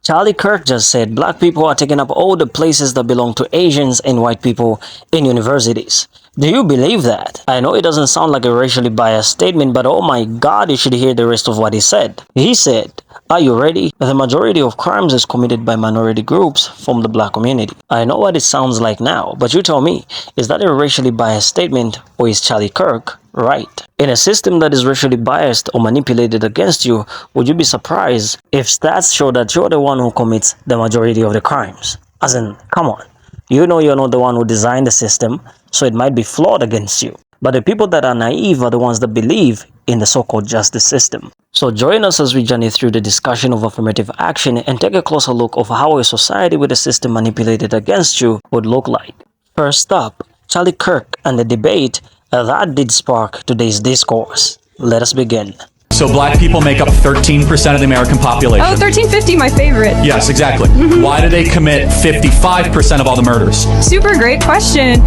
Charlie Kirk just said black people are taking up all the places that belong to Asians and white people in universities. Do you believe that? I know it doesn't sound like a racially biased statement, but oh my god, you should hear the rest of what he said. He said, are you ready? The majority of crimes is committed by minority groups from the black community. I know what it sounds like now, but you tell me, is that a racially biased statement or is Charlie Kirk right? In a system that is racially biased or manipulated against you, would you be surprised if stats show that you're the one who commits the majority of the crimes? As in, come on. You know you're not the one who designed the system, so it might be flawed against you. But the people that are naive are the ones that believe in the so-called justice system. So join us as we journey through the discussion of affirmative action and take a closer look of how a society with a system manipulated against you would look like. First up, Charlie Kirk and the debate that did spark today's discourse. Let us begin. So black people make up 13% of the American population. Oh, 1350, my favorite. Yes, exactly. Why do they commit 55% of all the murders? Super great question.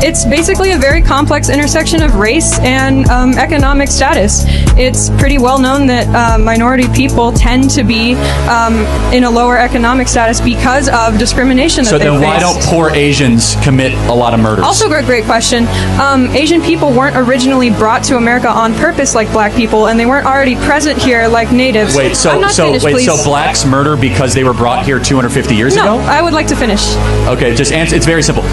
It's basically a very complex intersection of race and economic status. It's pretty well known that minority people tend to be in a lower economic status because of discrimination that So they then face. why don't poor Asians commit a lot of murders? Also a great question. Asian people weren't originally brought to America on purpose like black people, and they weren't already present here like natives. Wait, so blacks murder because they were brought here 250 years ago? No, I would like to finish. Okay, just answer. It's very simple.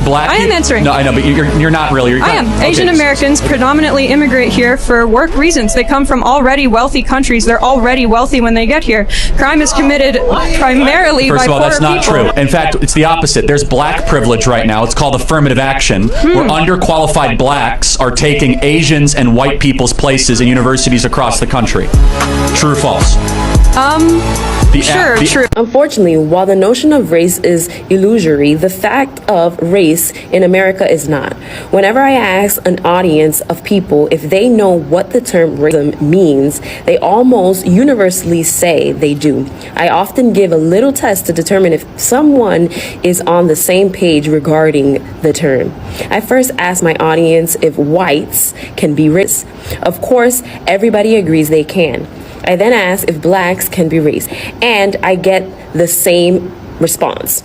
I am answering. No, I know, but you're not really. I am. Asian Americans predominantly immigrate here for work reasons. They come from already wealthy countries. They're already wealthy when they get here. Crime is committed primarily by poor people. First of all, that's not true. In fact, it's the opposite. There's black privilege right now. It's called affirmative action, where underqualified blacks are taking Asians and white people's places in universities across the country. True or false? True. Unfortunately, while the notion of race is illusory, the fact of race in America is not. Whenever I ask an audience of people if they know what the term racism means, they almost universally say they do. I often give a little test to determine if someone is on the same page regarding the term. I first ask my audience if whites can be racist. Of course, everybody agrees they can. I then ask if blacks can be racist, and I get the same response.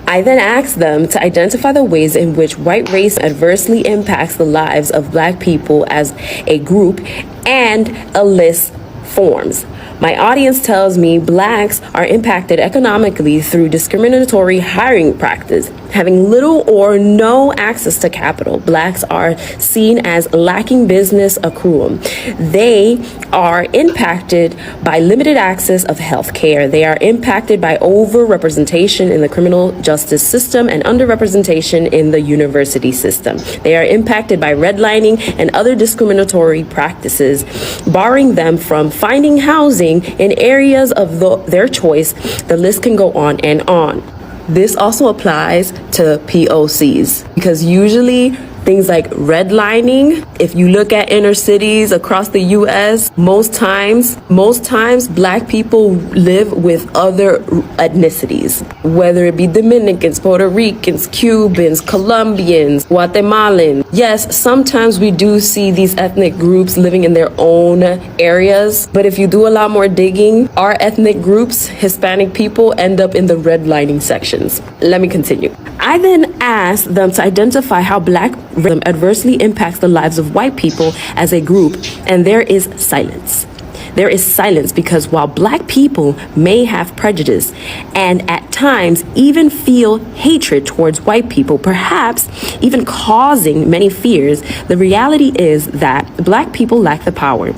I then ask them to identify the ways in which white race adversely impacts the lives of black people as a group, and a list forms. My audience tells me blacks are impacted economically through discriminatory hiring practice. Having little or no access to capital, blacks are seen as lacking business acumen. They are impacted by limited access of health care. They are impacted by overrepresentation in the criminal justice system and underrepresentation in the university system. They are impacted by redlining and other discriminatory practices, barring them from finding housing in areas of their choice. The list can go on and on. This also applies to POCs, because usually things like redlining, if you look at inner cities across the US, most times black people live with other ethnicities, whether it be Dominicans, Puerto Ricans, Cubans, Colombians, Guatemalans. Yes, sometimes we do see these ethnic groups living in their own areas, but if you do a lot more digging, our ethnic groups, Hispanic people, end up in the redlining sections. Let me continue. I then ask them to identify how black racism adversely impacts the lives of white people as a group, and there is silence. There is silence because while black people may have prejudice and at times even feel hatred towards white people, perhaps even causing many fears, the reality is that black people lack the power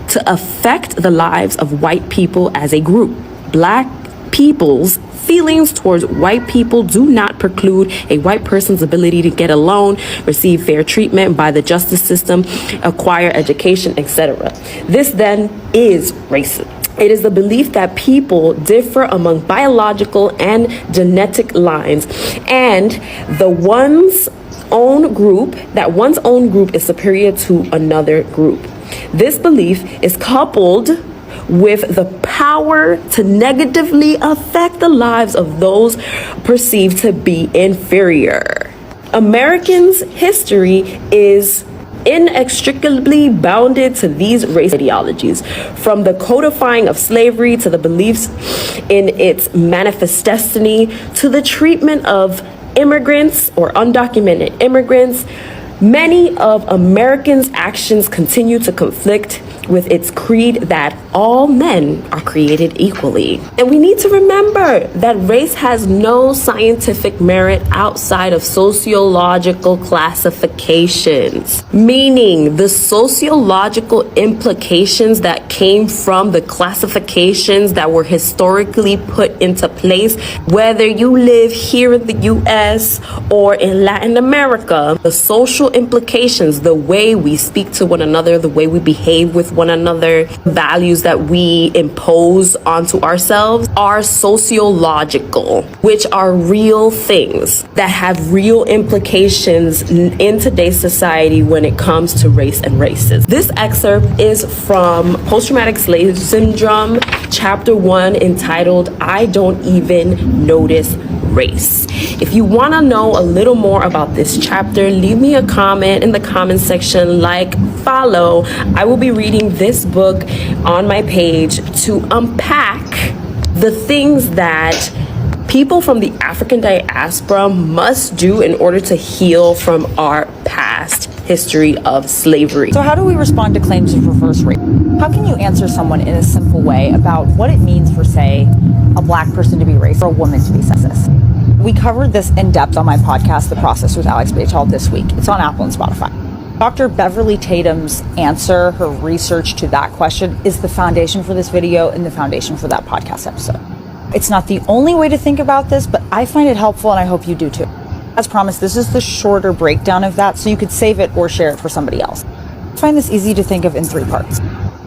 to affect the lives of white people as a group. Black people's feelings towards white people do not preclude a white person's ability to get a loan, receive fair treatment by the justice system, acquire education, etc. This then is racism. It is the belief that people differ among biological and genetic lines, and one's own group is superior to another group. This belief is coupled with the power to negatively affect the lives of those perceived to be inferior. Americans' history is inextricably bounded to these race ideologies, from the codifying of slavery to the beliefs in its manifest destiny to the treatment of immigrants or undocumented immigrants. Many of Americans' actions continue to conflict with its creed that all men are created equally. And we need to remember that race has no scientific merit outside of sociological classifications, meaning the sociological implications that came from the classifications that were historically put into place, whether you live here in the US or in Latin America. The social implications, the way we speak to one another, the way we behave with one another, values that we impose onto ourselves are sociological, which are real things that have real implications in today's society when it comes to race and racism. This excerpt is from Post-Traumatic Slave Syndrome, Chapter 1, entitled I Don't Even Notice Race. If you want to know a little more about this chapter, leave me a comment in the comment section, like, follow. I will be reading this book on my page to unpack the things that people from the African diaspora must do in order to heal from our past history of slavery. So how do we respond to claims of reverse rape? How can you answer someone in a simple way about what it means for, say, a black person to be racist or a woman to be sexist? We covered this in depth on my podcast, The Process with Alex Baytall, this week. It's on Apple and Spotify. Dr. Beverly Tatum's answer, her research to that question, is the foundation for this video and the foundation for that podcast episode. It's not the only way to think about this, but I find it helpful and I hope you do too. As promised, this is the shorter breakdown of that, so you could save it or share it for somebody else. I find this easy to think of in 3 parts.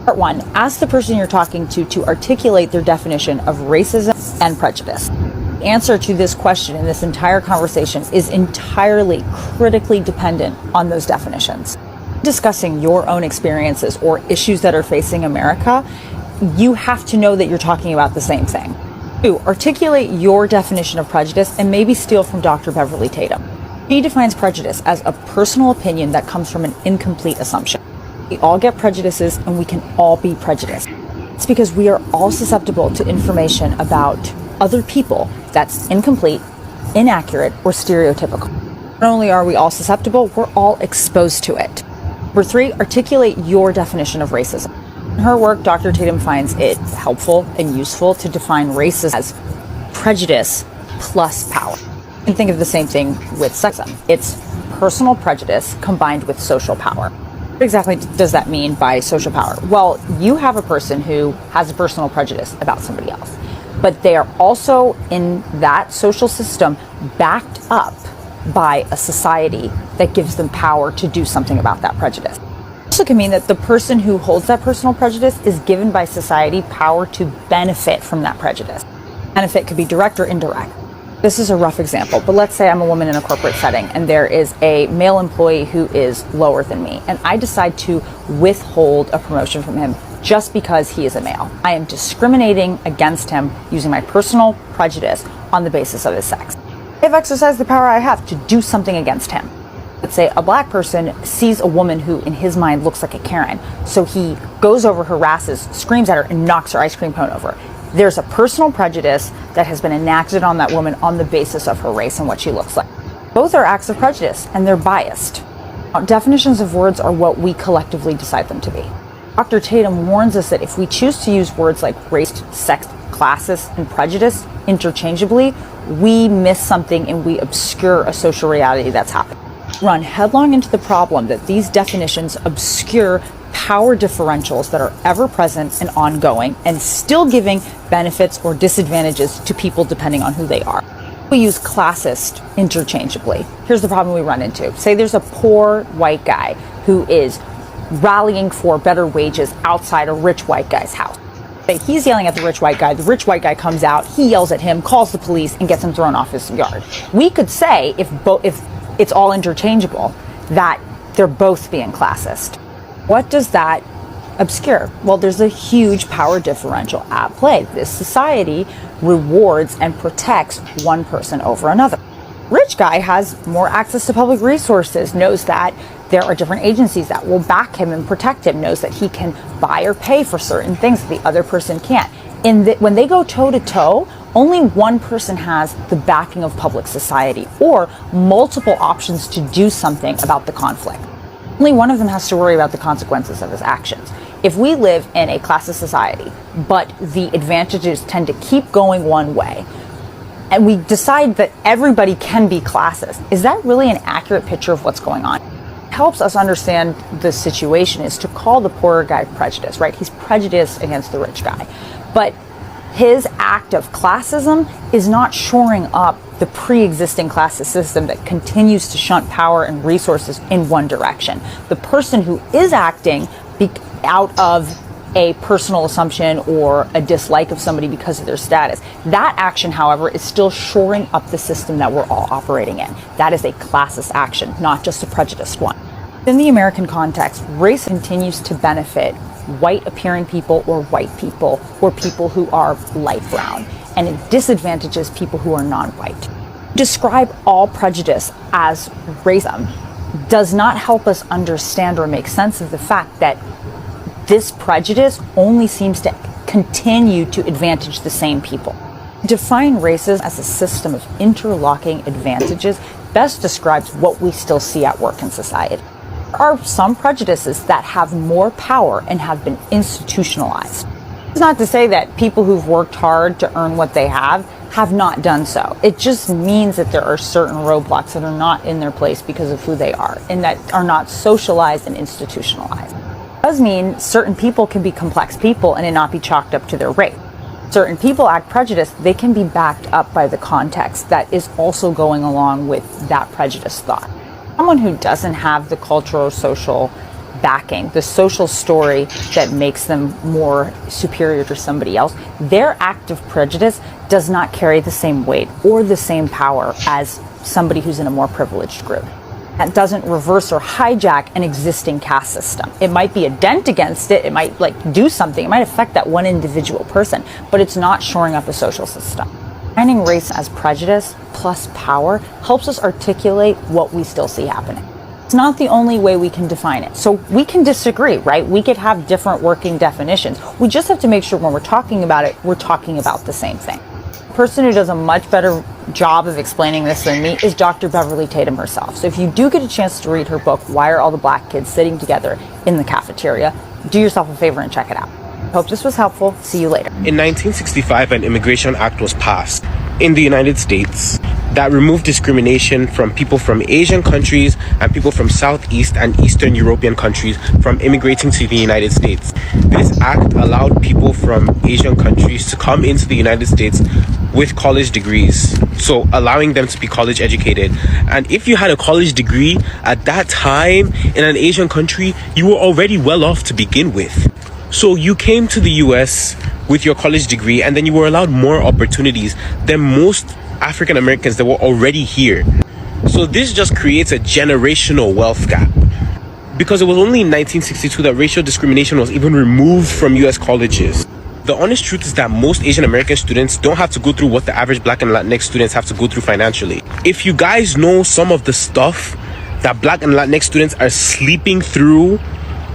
Part 1, ask the person you're talking to articulate their definition of racism and prejudice. The answer to this question in this entire conversation is entirely critically dependent on those definitions. Discussing your own experiences or issues that are facing America, you have to know that you're talking about the same thing. 2, articulate your definition of prejudice and maybe steal from Dr. Beverly Tatum. She defines prejudice as a personal opinion that comes from an incomplete assumption. We all get prejudices and we can all be prejudiced. It's because we are all susceptible to information about other people that's incomplete, inaccurate, or stereotypical. Not only are we all susceptible, we're all exposed to it. Number 3, articulate your definition of racism. In her work, Dr. Tatum finds it helpful and useful to define racism as prejudice plus power. You can think of the same thing with sexism. It's personal prejudice combined with social power. What exactly does that mean by social power? Well, you have a person who has a personal prejudice about somebody else, but they are also in that social system backed up by a society that gives them power to do something about that prejudice. It also can mean that the person who holds that personal prejudice is given by society power to benefit from that prejudice. Benefit could be direct or indirect. This is a rough example, but let's say I'm a woman in a corporate setting and there is a male employee who is lower than me, and I decide to withhold a promotion from him just because he is a male. I am discriminating against him using my personal prejudice on the basis of his sex. I've exercised the power I have to do something against him. Let's say a black person sees a woman who in his mind looks like a Karen, so he goes over, harasses, screams at her, and knocks her ice cream cone over. There's a personal prejudice that has been enacted on that woman on the basis of her race and what she looks like. Both are acts of prejudice, and they're biased. Now, definitions of words are what we collectively decide them to be. Dr. Tatum warns us that if we choose to use words like race, sex, classist, and prejudice interchangeably, we miss something and we obscure a social reality that's happening. Run headlong into the problem that these definitions obscure power differentials that are ever present and ongoing and still giving benefits or disadvantages to people depending on who they are. We use classist interchangeably. Here's the problem we run into. Say there's a poor white guy who is rallying for better wages outside a rich white guy's house. Say he's yelling at the rich white guy guy comes out, he yells at him, calls the police, and gets him thrown off his yard. We could say, if it's all interchangeable, that they're both being classist. What does that obscure? Well, there's a huge power differential at play. This society rewards and protects one person over another. Rich guy has more access to public resources, knows that There are different agencies that will back him and protect him, knows that he can buy or pay for certain things that the other person can't. When they go toe to toe, only one person has the backing of public society or multiple options to do something about the conflict. Only one of them has to worry about the consequences of his actions. If we live in a classist society, but the advantages tend to keep going one way, and we decide that everybody can be classist, is that really an accurate picture of what's going on? What helps us understand the situation is to call the poorer guy prejudiced, right? He's prejudiced against the rich guy. But his act of classism is not shoring up the pre-existing classist system that continues to shunt power and resources in one direction. The person who is acting out of a personal assumption or a dislike of somebody because of their status, that action, however, is still shoring up the system that we're all operating in. That is a classist action, not just a prejudiced one. In the American context, race continues to benefit white-appearing people or white people or people who are light brown, and it disadvantages people who are non-white. Describe all prejudice as racism does not help us understand or make sense of the fact that this prejudice only seems to continue to advantage the same people. Define racism as a system of interlocking advantages best describes what we still see at work in society. There are some prejudices that have more power and have been institutionalized. It's not to say that people who've worked hard to earn what they have not done so. It just means that there are certain roadblocks that are not in their place because of who they are and that are not socialized and institutionalized. It does mean certain people can be complex people and it not be chalked up to their race. Certain people act prejudiced, they can be backed up by the context that is also going along with that prejudiced thought. Someone who doesn't have the cultural or social backing, the social story that makes them more superior to somebody else, their act of prejudice does not carry the same weight or the same power as somebody who's in a more privileged group. That doesn't reverse or hijack an existing caste system. It might be a dent against it, it might do something, it might affect that one individual person, but it's not shoring up a social system. Defining race as prejudice plus power helps us articulate what we still see happening. It's not the only way we can define it. So we can disagree, right? We could have different working definitions. We just have to make sure when we're talking about it, we're talking about the same thing. The person who does a much better job of explaining this than me is Dr. Beverly Tatum herself. So if you do get a chance to read her book, Why Are All the Black Kids Sitting Together in the Cafeteria, do yourself a favor and check it out. Hope this was helpful. See you later. In 1965, an Immigration Act was passed in the United States that removed discrimination from people from Asian countries and people from Southeast and Eastern European countries from immigrating to the United States. This act allowed people from Asian countries to come into the United States with college degrees, so allowing them to be college educated. And if you had a college degree at that time in an Asian country, you were already well off to begin with. So you came to the US with your college degree and then you were allowed more opportunities than most African Americans that were already here. So this just creates a generational wealth gap. Because it was only in 1962 that racial discrimination was even removed from US colleges. The honest truth is that most Asian American students don't have to go through what the average Black and Latinx students have to go through financially. If you guys know some of the stuff that Black and Latinx students are sleeping through,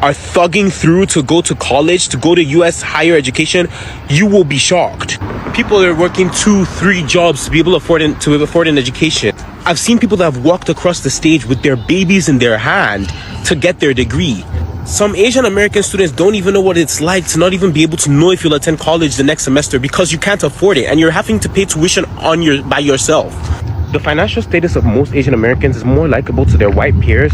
are thugging through to go to college, to go to US higher education, you will be shocked. People are working 2-3 jobs to be able to afford an education. I've seen people that have walked across the stage with their babies in their hand to get their degree. Some Asian American students don't even know what it's like to not even be able to know if you'll attend college the next semester because you can't afford it and you're having to pay tuition by yourself. The financial status of most Asian Americans is more likable to their white peers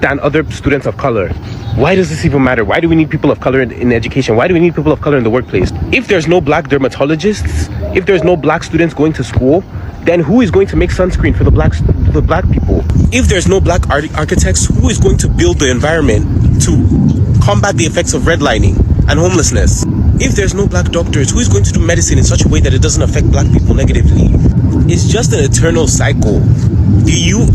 than other students of color. Why does this even matter? Why do we need people of color in education? Why do we need people of color in the workplace? If there's no Black dermatologists, if there's no Black students going to school, then who is going to make sunscreen for the black people? If there's no Black architects, who is going to build the environment to combat the effects of redlining and homelessness? If there's no Black doctors, who is going to do medicine in such a way that it doesn't affect Black people negatively? It's just an eternal cycle.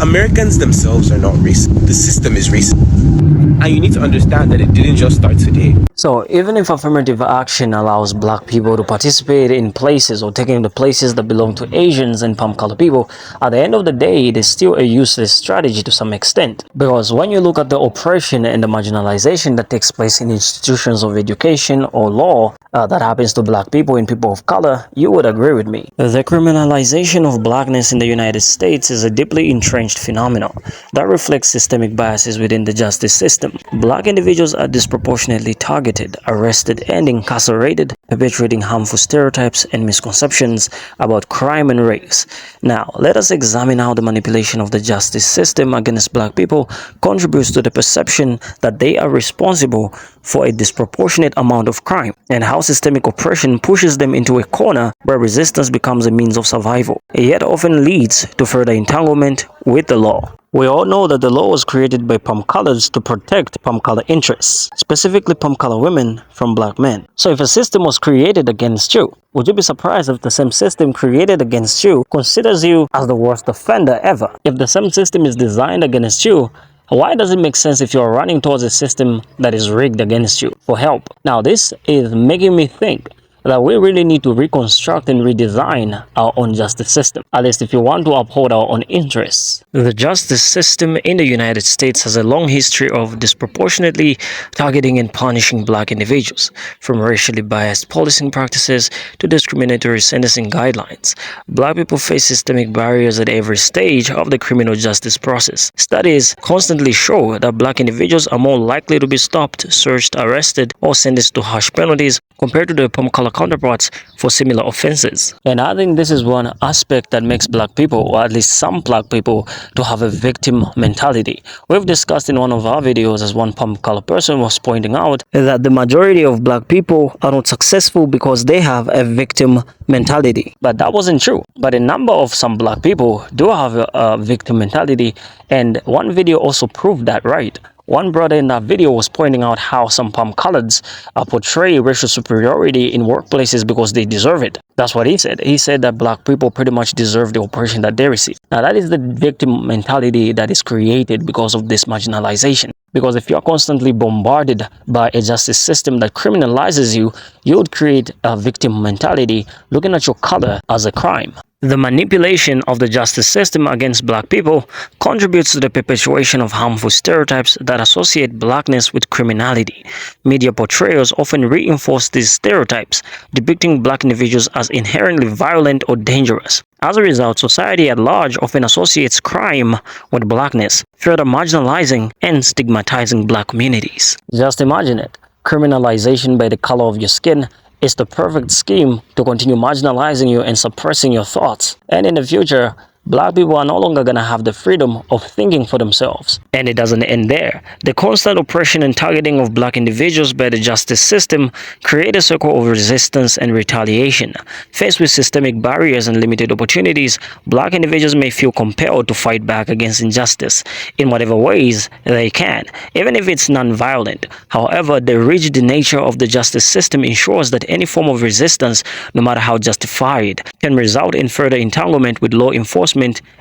Americans themselves are not racist. The system is racist. And you need to understand that it didn't just start today. So even if affirmative action allows black people to participate in places or taking the places that belong to Asians and palm-colored people, at the end of the day, it is still a useless strategy to some extent. Because when you look at the oppression and the marginalization that takes place in institutions of education or law that happens to black people and people of color, you would agree with me. The criminalization of blackness in the United States is a deeply entrenched phenomenon that reflects systemic biases within the justice system. Black individuals are disproportionately targeted, arrested, and incarcerated, perpetuating harmful stereotypes and misconceptions about crime and race. Now, let us examine how the manipulation of the justice system against black people contributes to the perception that they are responsible for a disproportionate amount of crime, and how systemic oppression pushes them into a corner where resistance becomes a means of survival, yet often leads to further entanglement with the law. We all know that the law was created by palm-coloreds to protect palm-color interests, specifically palm-color women from black men. So if a system was created against you, would you be surprised if the same system created against you considers you as the worst offender ever? If the same system is designed against you, why does it make sense if you're running towards a system that is rigged against you for help? Now, this is making me think that we really need to reconstruct and redesign our own justice system, at least if you want to uphold our own interests. The justice system in the United States has a long history of disproportionately targeting and punishing black individuals, from racially biased policing practices to discriminatory sentencing guidelines. Black people face systemic barriers at every stage of the criminal justice process. Studies constantly show that black individuals are more likely to be stopped, searched, arrested, or sentenced to harsh penalties compared to their palm-color counterparts for similar offenses. And I think this is one aspect that makes black people, or at least some black people, to have a victim mentality. We've discussed in one of our videos, as one palm-color person was pointing out, that the majority of black people are not successful because they have a victim mentality. But that wasn't true. But a number of some black people do have a victim mentality, and one video also proved that right. One brother in that video was pointing out how some palm-coloreds portray racial superiority in workplaces because they deserve it. That's what he said. He said that black people pretty much deserve the oppression that they receive. Now, that is the victim mentality that is created because of this marginalization. Because if you're constantly bombarded by a justice system that criminalizes you, you would create a victim mentality, looking at your color as a crime. The manipulation of the justice system against black people contributes to the perpetuation of harmful stereotypes that associate blackness with criminality. Media portrayals often reinforce these stereotypes, depicting black individuals as inherently violent or dangerous. As a result, society at large often associates crime with blackness, further marginalizing and stigmatizing black communities. Just imagine it. Criminalization by the color of your skin is the perfect scheme to continue marginalizing you and suppressing your thoughts. And in the future, black people are no longer going to have the freedom of thinking for themselves. And it doesn't end there. The constant oppression and targeting of black individuals by the justice system create a circle of resistance and retaliation. Faced with systemic barriers and limited opportunities, black individuals may feel compelled to fight back against injustice in whatever ways they can, even if it's non-violent. However, the rigid nature of the justice system ensures that any form of resistance, no matter how justified, can result in further entanglement with law enforcement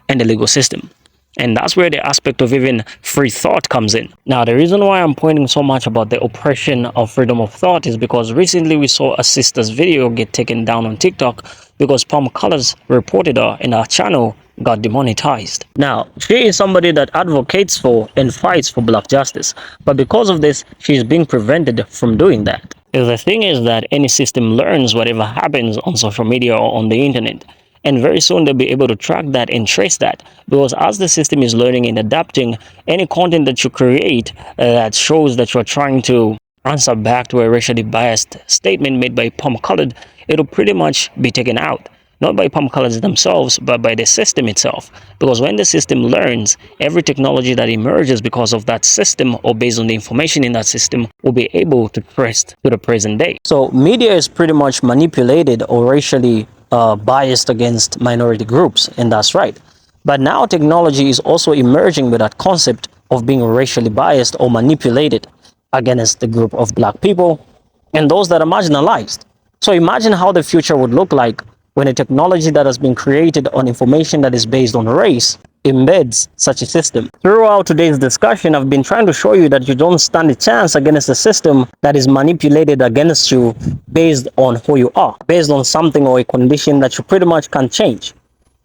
and the legal system. And that's where the aspect of even free thought comes in. Now, the reason why I'm pointing so much about the oppression of freedom of thought is because recently we saw a sister's video get taken down on TikTok because palm colors reported her and her channel got demonetized. Now, she is somebody that advocates for and fights for black justice, but because of this, she is being prevented from doing that. The thing is that any system learns whatever happens on social media or on the internet. And very soon they'll be able to track that and trace that, because as the system is learning and adapting, any content that you create that shows that you're trying to answer back to a racially biased statement made by palm-colored, it'll pretty much be taken out. Not by palm-coloreds themselves, but by the system itself. Because when the system learns, every technology that emerges because of that system or based on the information in that system will be able to trace to the present day. So media is pretty much manipulated or racially biased against minority groups, and that's right. But now technology is also emerging with that concept of being racially biased or manipulated against the group of black people and those that are marginalized. So imagine how the future would look like when a technology that has been created on information that is based on race embeds such a system. Throughout today's discussion, I've been trying to show you that you don't stand a chance against a system that is manipulated against you based on who you are, based on something or a condition that you pretty much can't change.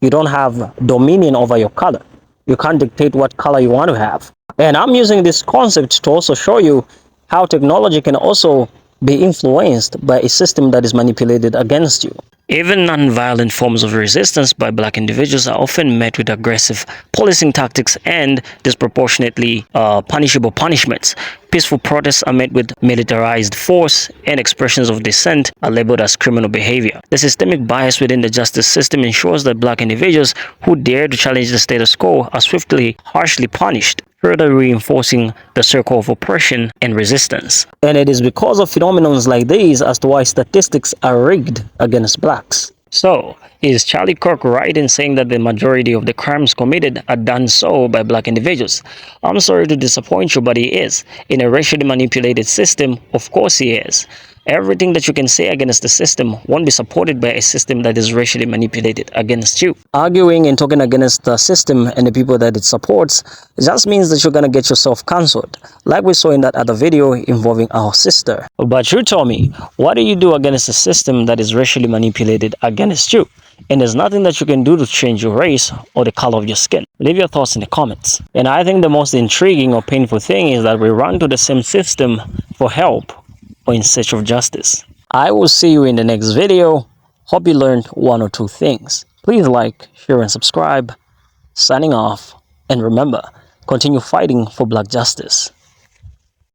You don't have dominion over your color. You can't dictate what color you want to have. And I'm using this concept to also show you how technology can also be influenced by a system that is manipulated against you. Even non-violent forms of resistance by black individuals are often met with aggressive policing tactics and disproportionately punishable punishments. Peaceful protests are met with militarized force, and expressions of dissent are labeled as criminal behavior. The systemic bias within the justice system ensures that black individuals who dare to challenge the status quo are swiftly, harshly punished, further reinforcing the circle of oppression and resistance. And it is because of phenomena like these as to why statistics are rigged against blacks. So, is Charlie Kirk right in saying that the majority of the crimes committed are done so by black individuals? I'm sorry to disappoint you, but he is. In a racially manipulated system, of course he is. Everything that you can say against the system won't be supported by a system that is racially manipulated against you. Arguing and talking against the system and the people that it supports just means that you're gonna get yourself cancelled, like we saw in that other video involving our sister. But you tell me, what do you do against a system that is racially manipulated against you? And there's nothing that you can do to change your race or the color of your skin. Leave your thoughts in the comments. And I think the most intriguing or painful thing is that we run to the same system for help or in search of justice. I will see you in the next video. Hope you learned one or two things. Please like, share, and subscribe. Signing off. And remember, continue fighting for black justice.